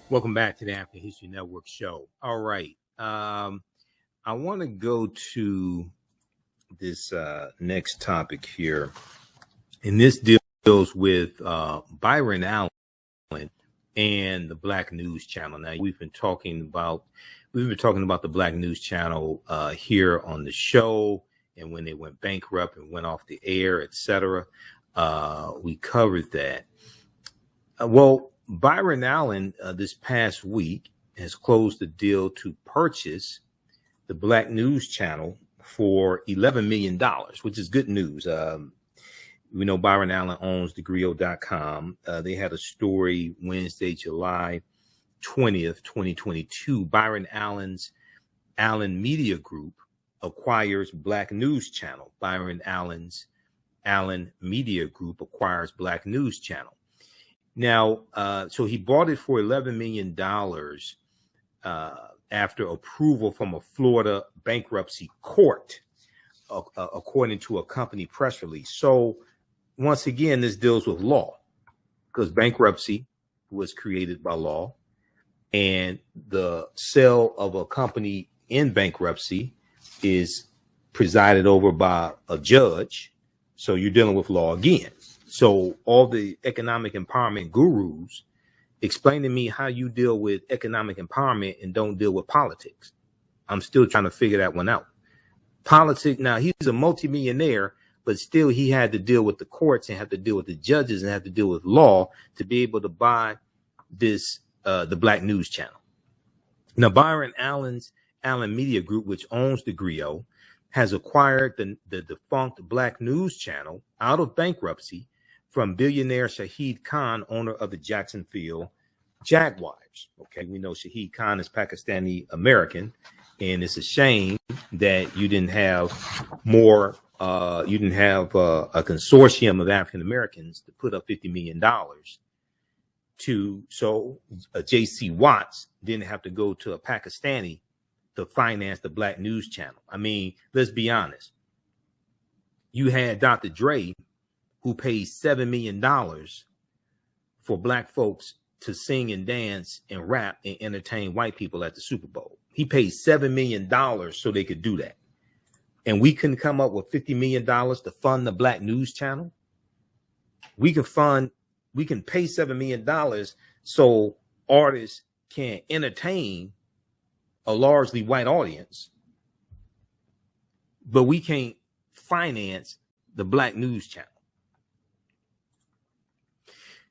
Welcome back to the African History Network show. All right. I want to go to this next topic here. And this deals with Byron Allen and the Black News Channel. Now, we've been talking about the Black News Channel here on the show, and when they went bankrupt and went off the air, etc. We covered that. Well, Byron Allen this past week has closed the deal to purchase the Black News Channel for $11 million, which is good news. We know Byron Allen owns thegrio.com. They had a story Wednesday, July 20th, 2022. Byron Allen's Allen Media Group acquires Black News Channel. Byron Allen's Allen Media Group acquires Black News Channel. Now, so he bought it for $11 million after approval from a Florida bankruptcy court, according to a company press release. So once again, this deals with law, because bankruptcy was created by law, and the sale of a company in bankruptcy is presided over by a judge. So you're dealing with law again. So all the economic empowerment gurus explain to me how you deal with economic empowerment and don't deal with politics. I'm still trying to figure that one out. Politics, now he's a multimillionaire, but still he had to deal with the courts and have to deal with the judges and have to deal with law to be able to buy this, the Black News Channel. Now, Byron Allen's Allen Media Group, which owns the Griot, has acquired the defunct Black News Channel out of bankruptcy from billionaire Shahid Khan, owner of the Jacksonville Jaguars. Okay, we know Shahid Khan is Pakistani American, and it's a shame that you didn't have more. You didn't have a consortium of African Americans to put up $50 million so J.C. Watts didn't have to go to a Pakistani to finance the Black News Channel. I mean, let's be honest. You had Dr. Dre, who paid $7 million for Black folks to sing and dance and rap and entertain white people at the Super Bowl. He paid $7 million so they could do that. And we couldn't come up with $50 million to fund the Black News Channel. We can pay $7 million so artists can entertain a largely white audience, but we can't finance the Black News Channel.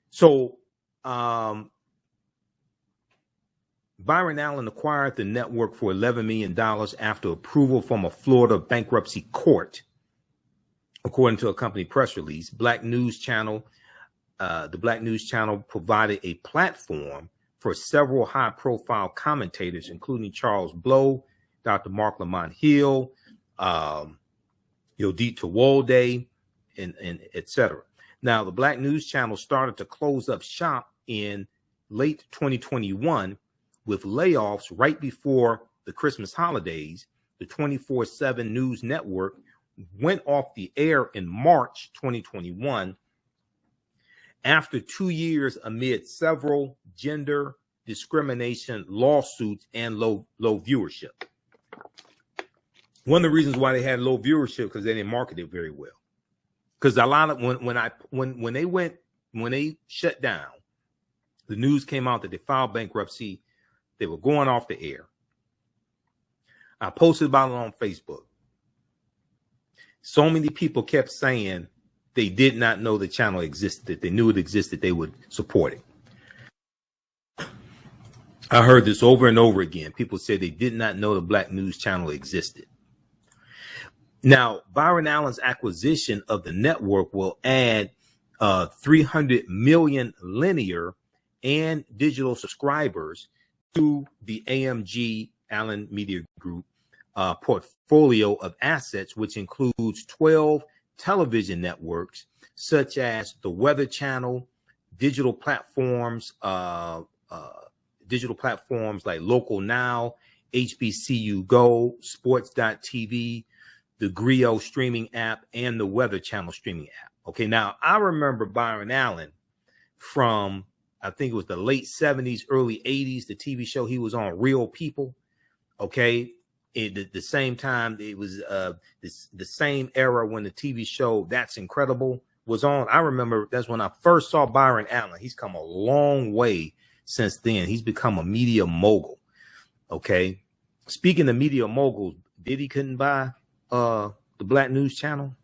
So Byron Allen acquired the network for $11 million after approval from a Florida bankruptcy court, according to a company press release. Black News Channel, the Black News Channel provided a platform for several high-profile commentators, including Charles Blow, Dr. Mark Lamont Hill, Yodit Tewolde, and etc. Now, the Black News Channel started to close up shop in late 2021 with layoffs right before the Christmas holidays. The 24/7 news network went off the air in March 2021 after 2 years amid several gender discrimination lawsuits and low viewership. One of the reasons why they had low viewership because they didn't market it very well. Because a lot of when they shut down, the news came out that they filed bankruptcy. They were going off the air. I posted about it on Facebook. So many people kept saying they did not know the channel existed. If they knew it existed, they would support it. I heard this over and over again. People said they did not know the Black News Channel existed. Now, Byron Allen's acquisition of the network will add 300 million linear and digital subscribers to the AMG Allen Media Group portfolio of assets, which includes 12 television networks, such as the Weather Channel, digital platforms like Local Now, HBCU Go, Sports.tv, the Griot streaming app, and the Weather Channel streaming app. Okay, now I remember Byron Allen from I think it was the late 70s, early 80s, the TV show he was on, Real People. Okay. The same time, it was the same era when the TV show That's Incredible was on. I remember that's when I first saw Byron Allen. He's come a long way since then. He's become a media mogul. Okay. Speaking of media moguls, Diddy couldn't buy the Black News Channel.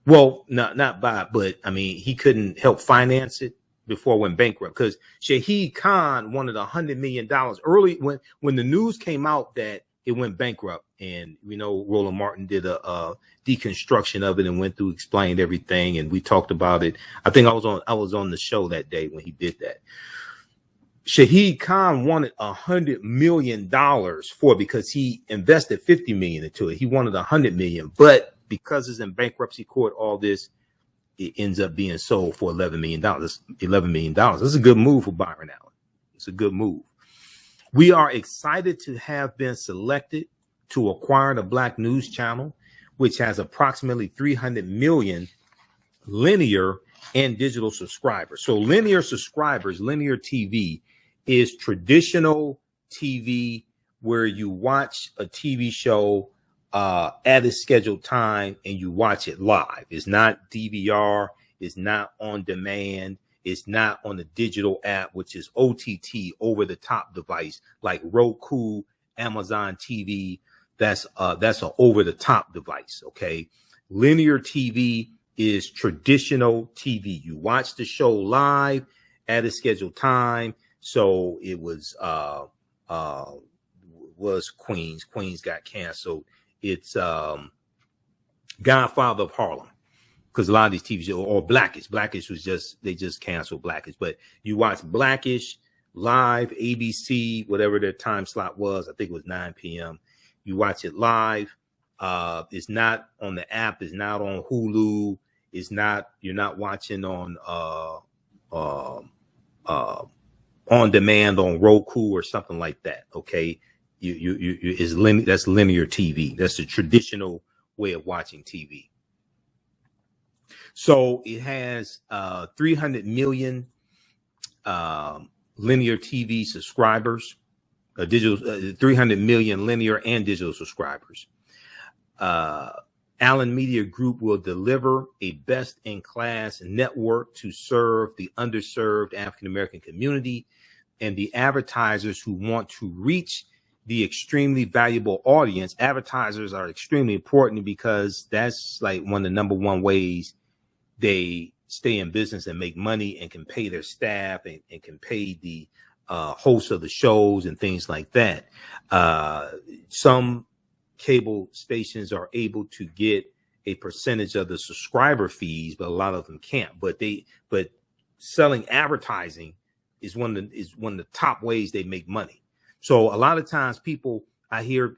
Well, not buy, but I mean, he couldn't help finance it before it went bankrupt, because Shahid Khan wanted $100 million early when the news came out that it went bankrupt. And, you know, Roland Martin did a deconstruction of it and went through, explained everything. And we talked about it. I think I was on the show that day when he did that. Shahid Khan wanted $100 million for it because he invested $50 million into it. He wanted $100 million, but because it's in bankruptcy court, all this, it ends up being sold for $11 million. $11 million. That's a good move for Byron Allen. It's a good move. We are excited to have been selected to acquire the Black News Channel, which has approximately 300 million linear and digital subscribers. So linear subscribers, linear TV is traditional TV where you watch a TV show at a scheduled time and you watch it live. It's not DVR. It's not on demand. It's not on the digital app, which is OTT, over the top device like Roku, Amazon TV. That's an over the top device. Okay. Linear TV is traditional TV. You watch the show live at a scheduled time. So it was Queens. Queens got canceled. It's Godfather of Harlem, because a lot of these TV shows, or Blackish. Blackish was they just canceled Blackish. But you watch Blackish live, ABC, whatever their time slot was. I think it was 9 p.m. You watch it live. It's not on the app. It's not on Hulu. It's not. You're not watching on demand on Roku or something like that. Okay. That's linear TV. That's the traditional way of watching TV. So it has 300 million linear TV subscribers, 300 million linear and digital subscribers. Allen Media Group will deliver a best-in-class network to serve the underserved African-American community and the advertisers who want to reach the extremely valuable audience. Advertisers are extremely important because that's like one of the number one ways they stay in business and make money and can pay their staff and can pay the hosts of the shows and things like that. Some cable stations are able to get a percentage of the subscriber fees, but a lot of them can't. But selling advertising is one of the top ways they make money. So a lot of times I hear,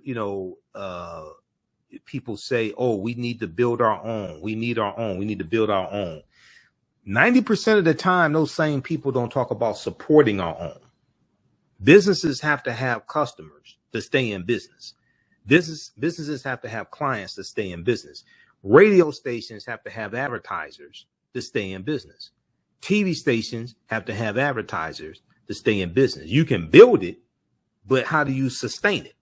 people say, oh, we need to build our own. We need to build our own. 90% of the time, those same people don't talk about supporting our own. Businesses have to have customers to stay in business. Businesses have to have clients to stay in business. Radio stations have to have advertisers to stay in business. TV stations have to have advertisers to stay in business. You can build it, but how do you sustain it?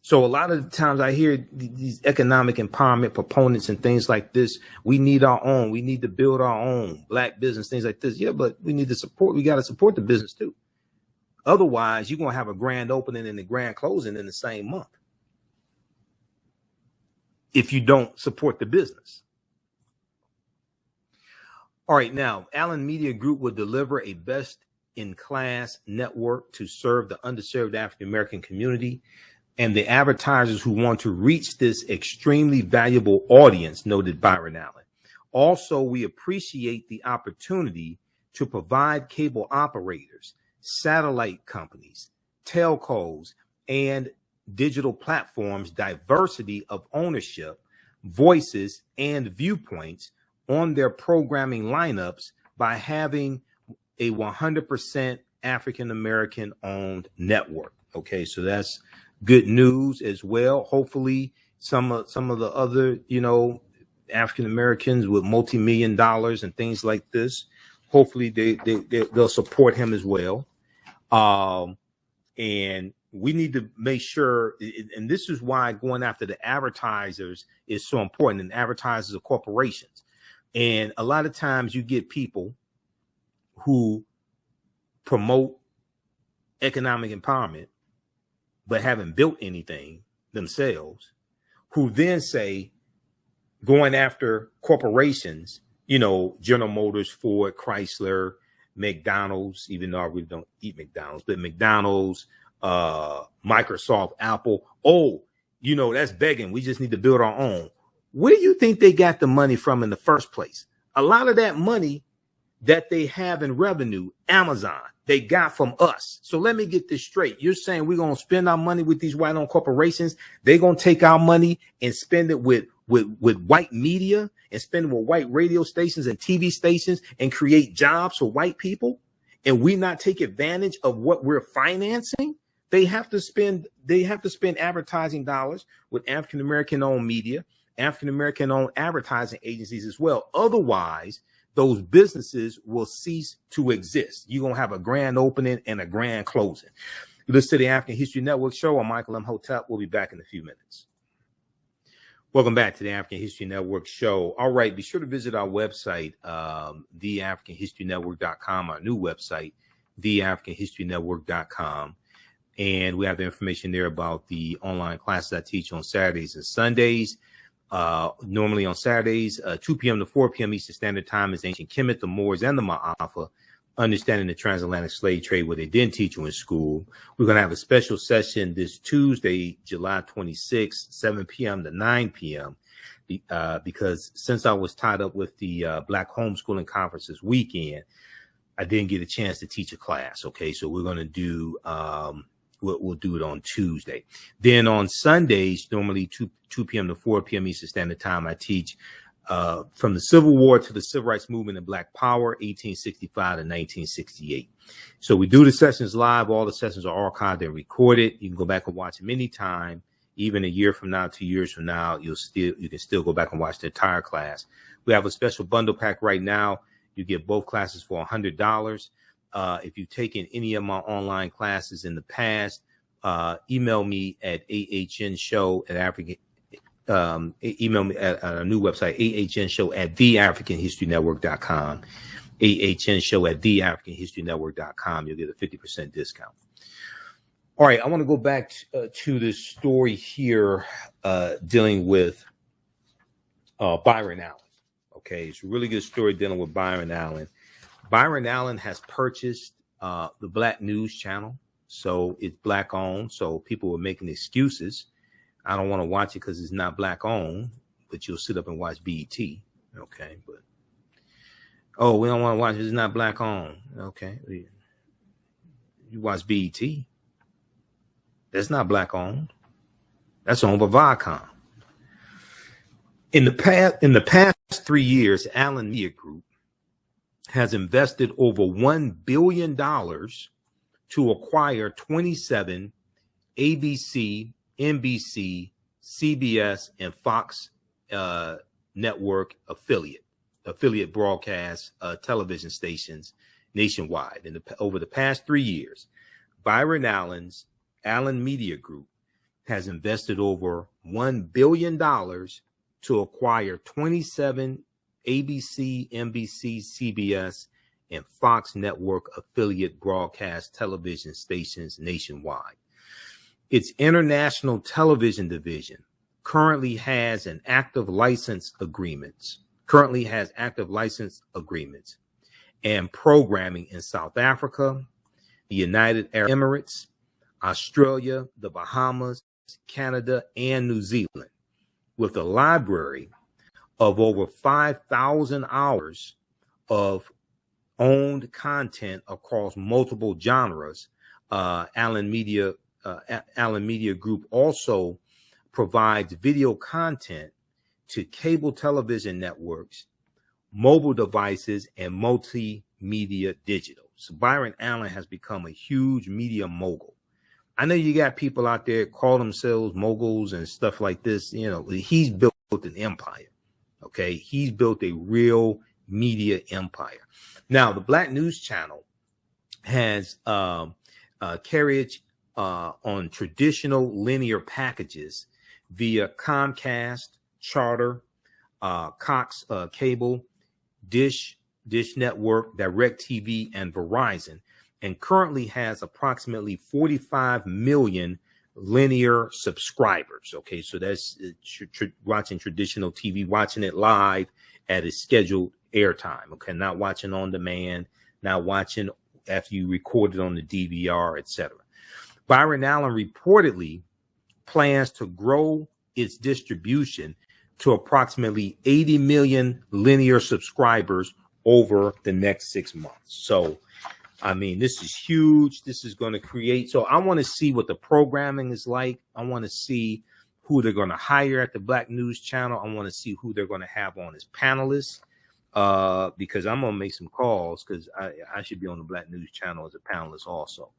So a lot of the times I hear these economic empowerment proponents and things like this. We need our own. We need to build our own Black business, things like this. Yeah, but we need to support. We got to support the business too. Otherwise, you're going to have a grand opening and a grand closing in the same month if you don't support the business. All right. Now, Allen Media Group will deliver a best-in-class network to serve the underserved African-American community and the advertisers who want to reach this extremely valuable audience, noted Byron Allen. Also, we appreciate the opportunity to provide cable operators, satellite companies, telcos, and digital platforms diversity of ownership, voices, and viewpoints on their programming lineups by having a 100% African-American owned network. Okay, so that's good news as well. Hopefully some of the other, African Americans with multi-million dollars and things like this hopefully they'll support him as well. And we need to make sure, and this is why going after the advertisers is so important. And advertisers are corporations. And a lot of times you get people who promote economic empowerment, but haven't built anything themselves, who then say, going after corporations, you know, General Motors, Ford, Chrysler, McDonald's, even though I really don't eat McDonald's, but McDonald's, Microsoft, Apple. Oh, you know, that's begging. We just need to build our own. Where do you think they got the money from in the first place? A lot of that money that they have in revenue, Amazon, they got from us. So let me get this straight. You're saying we're going to spend our money with these white-owned corporations. They're going to take our money and spend it with white media and spend it with white radio stations and TV stations and create jobs for white people. And we not take advantage of what we're financing. They have to spend advertising dollars with African-American owned media, African-American owned advertising agencies as well. Otherwise, those businesses will cease to exist. You're going to have a grand opening and a grand closing. You listen to the African History Network show. I'm Michael Imhotep. We'll be back in a few minutes. Welcome back to the African History Network show. All right, be sure to visit our website, TheAHNShow.com, our new website, TheAHNShow.com. And we have the information there about the online classes I teach on Saturdays and Sundays. Normally on Saturdays, 2 p.m. to 4 p.m. Eastern Standard Time is Ancient Kemet, the Moors, and the Ma'afa, Understanding the Transatlantic Slave Trade, where they didn't teach you in school. We're going to have a special session this Tuesday, July 26th, 7 p.m. to 9 p.m. Because since I was tied up with the Black Homeschooling Conference this weekend, I didn't get a chance to teach a class. Okay, so we're going to do we'll do it on Tuesday. Then on Sundays, normally 2 p.m. to 4 p.m. Eastern Standard Time, I teach from the Civil War to the Civil Rights Movement and Black Power, 1865 to 1968. So we do the sessions live. All the sessions are archived and recorded. You can go back and watch them anytime. Even a year from now, 2 years from now, you can still go back and watch the entire class. We have a special bundle pack right now. You get both classes for $100. If you've taken any of my online classes in the past, email me at TheAHNShow at African. Email me at our new website, TheAHNShow at TheAfricanHistoryNetwork.com. TheAHNShow at TheAfricanHistoryNetwork.com. You'll get a 50% discount. All right, I want to go back to this story here dealing with Byron Allen. Okay, it's a really good story dealing with Byron Allen. Byron Allen has purchased the Black News Channel, so it's Black owned. So people were making excuses. I don't want to watch it because it's not Black owned, but you'll sit up and watch BET. Okay, but oh, we don't want to watch it. It's not Black owned. Okay, you watch BET. That's not Black owned. That's owned by Viacom. In the past 3 years, Allen Media Group has invested over $1 billion to acquire 27 ABC, NBC, CBS, and Fox network affiliate broadcast television stations nationwide. Over the past 3 years, Byron Allen's Allen Media Group has invested over $1 billion to acquire 27 ABC, NBC, CBS, and Fox network affiliate broadcast television stations nationwide. Its international television division currently has active license agreements and programming in South Africa, the United Arab Emirates, Australia, the Bahamas, Canada, and New Zealand, with a library of over 5,000 hours of owned content across multiple genres. Allen Media Group also provides video content to cable television networks, mobile devices, and multimedia digital. So Byron Allen has become a huge media mogul. I know you got people out there call themselves moguls and stuff like this. You know, he's built an empire. Okay, he's built a real media empire. Now, the Black News Channel has carriage on traditional linear packages via Comcast, Charter, Cox Cable, Dish Network, DirecTV, and Verizon, and currently has approximately 45 million linear subscribers. Okay, so that's watching traditional TV, watching it live at its scheduled airtime. Okay, not watching on demand, not watching after you record it on the DVR, etc. Byron Allen reportedly plans to grow its distribution to approximately 80 million linear subscribers over the next 6 months. So, I mean, this is huge. This is going to create. So I want to see what the programming is like. I want to see who they're going to hire at the Black News Channel. I want to see who they're going to have on as panelists, because I'm going to make some calls, because I should be on the Black News Channel as a panelist also.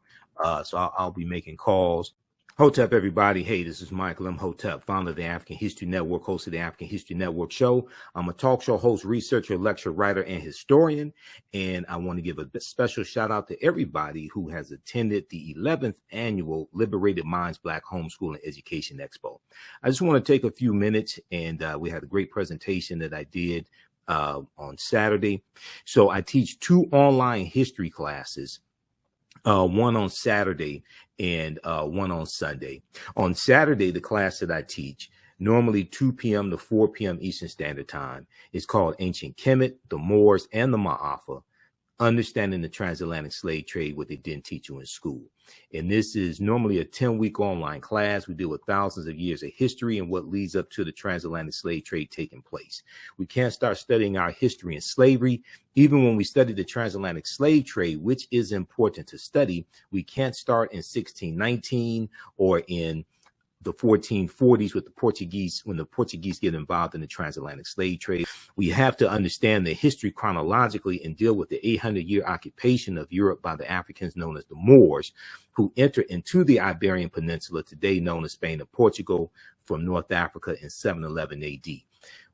So I'll be making calls. Hotep, everybody. Hey, this is Michael Imhotep, founder of the African History Network, host of the African History Network show. I'm a talk show host, researcher, lecturer, writer, and historian. And I want to give a special shout out to everybody who has attended the 11th annual Liberated Minds Black Homeschool and Education Expo. I just want to take a few minutes, and we had a great presentation that I did on Saturday. So I teach 2 online history classes. One on Saturday and one on Sunday. On Saturday, the class that I teach, normally 2 p.m. to 4 p.m. Eastern Standard Time, is called Ancient Kemet, the Moors, and the Ma'afa, Understanding the Transatlantic Slave Trade, what they didn't teach you in school. And this is normally a 10-week online class. We deal with thousands of years of history and what leads up to the transatlantic slave trade taking place. We can't start studying our history in slavery. Even when we study the transatlantic slave trade, which is important to study, we can't start in 1619 or in the 1440s with the Portuguese, when the Portuguese get involved in the transatlantic slave trade. We have to understand the history chronologically and deal with the 800-year occupation of Europe by the Africans known as the Moors, who entered into the Iberian Peninsula, today known as Spain and Portugal, from North Africa in 711 AD.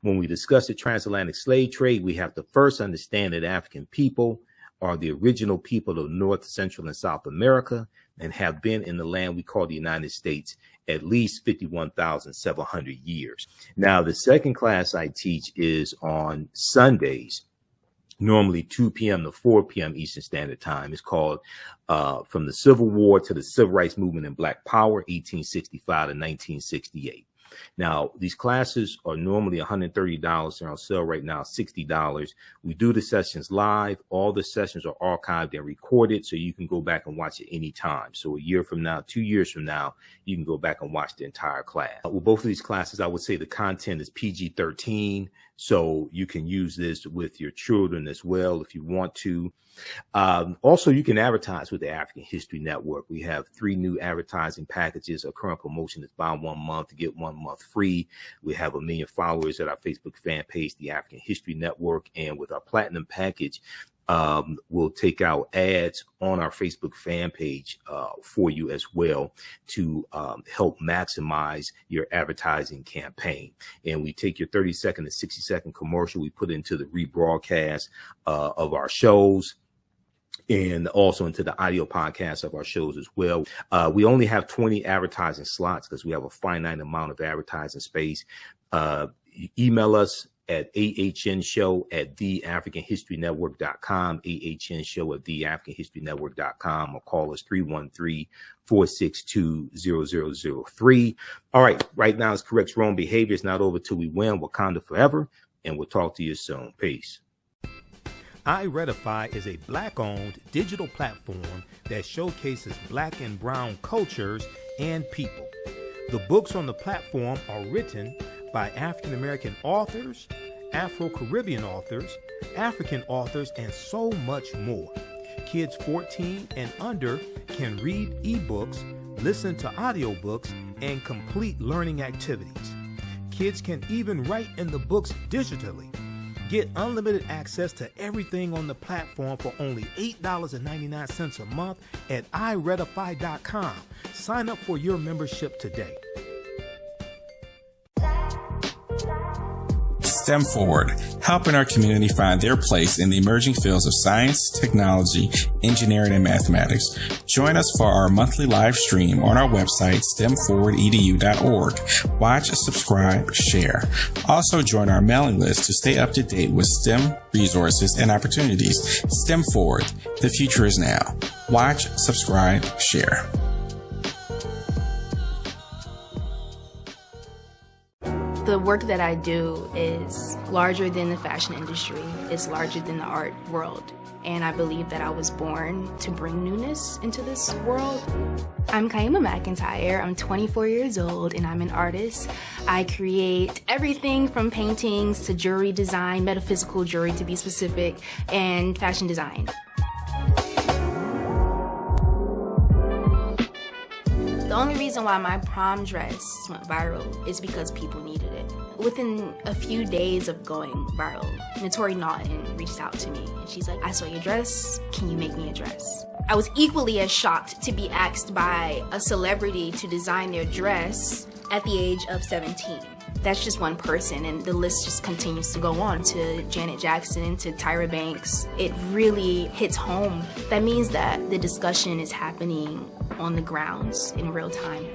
When we discuss the transatlantic slave trade, we have to first understand that African people are the original people of North, Central, and South America, and have been in the land we call the United States at least 51,700 years. Now, the second class I teach is on Sundays, normally 2 p.m. to 4 p.m. Eastern Standard Time. It's called From the Civil War to the Civil Rights Movement and Black Power, 1865 to 1968. Now, these classes are normally $130. They're on sale right now, $60. We do the sessions live. All the sessions are archived and recorded, so you can go back and watch it anytime. So a year from now, 2 years from now, you can go back and watch the entire class. With both of these classes, I would say the content is PG-13, so you can use this with your children as well if you want to. Also, you can advertise with the African History Network. We have 3 new advertising packages. Our current promotion is buy 1 month to get 1 month free. We have 1 million followers at our Facebook fan page, the African History Network. And with our platinum package, we'll take out ads on our Facebook fan page for you as well to help maximize your advertising campaign. And we take your 30-second to 60-second commercial, we put into the rebroadcast of our shows, and also into the audio podcast of our shows as well. We only have 20 advertising slots because we have a finite amount of advertising space. Email us at TheAHNShow@TheAfricanHistoryNetwork.com, TheAHNShow@TheAfricanHistoryNetwork.com, or call us 313-462-0003. All right, right now it's corrects wrong behavior. It's not over till we win. Wakanda forever, and we'll talk to you soon. Peace. iRedify is a Black-owned digital platform that showcases Black and Brown cultures and people. The books on the platform are written by African-American authors, Afro-Caribbean authors, African authors, and so much more. Kids 14 and under can read ebooks, listen to audiobooks, and complete learning activities. Kids can even write in the books digitally. Get unlimited access to everything on the platform for only $8.99 a month at iRedify.com. Sign up for your membership today. STEM Forward, helping our community find their place in the emerging fields of science, technology, engineering, and mathematics. Join us for our monthly live stream on our website, stemforwardedu.org. Watch, subscribe, share. Also join our mailing list to stay up to date with STEM resources and opportunities. STEM Forward, the future is now. Watch, subscribe, share. The work that I do is larger than the fashion industry. It's larger than the art world. And I believe that I was born to bring newness into this world. I'm Kaima McIntyre. I'm 24 years old and I'm an artist. I create everything from paintings to jewelry design, metaphysical jewelry to be specific, and fashion design. The only reason why my prom dress went viral is because people needed it. Within a few days of going viral, Notori Naughton reached out to me and she's like, I saw your dress, can you make me a dress? I was equally as shocked to be asked by a celebrity to design their dress at the age of 17. That's just one person, and the list just continues to go on to Janet Jackson, to Tyra Banks. It really hits home. That means that the discussion is happening on the grounds in real time.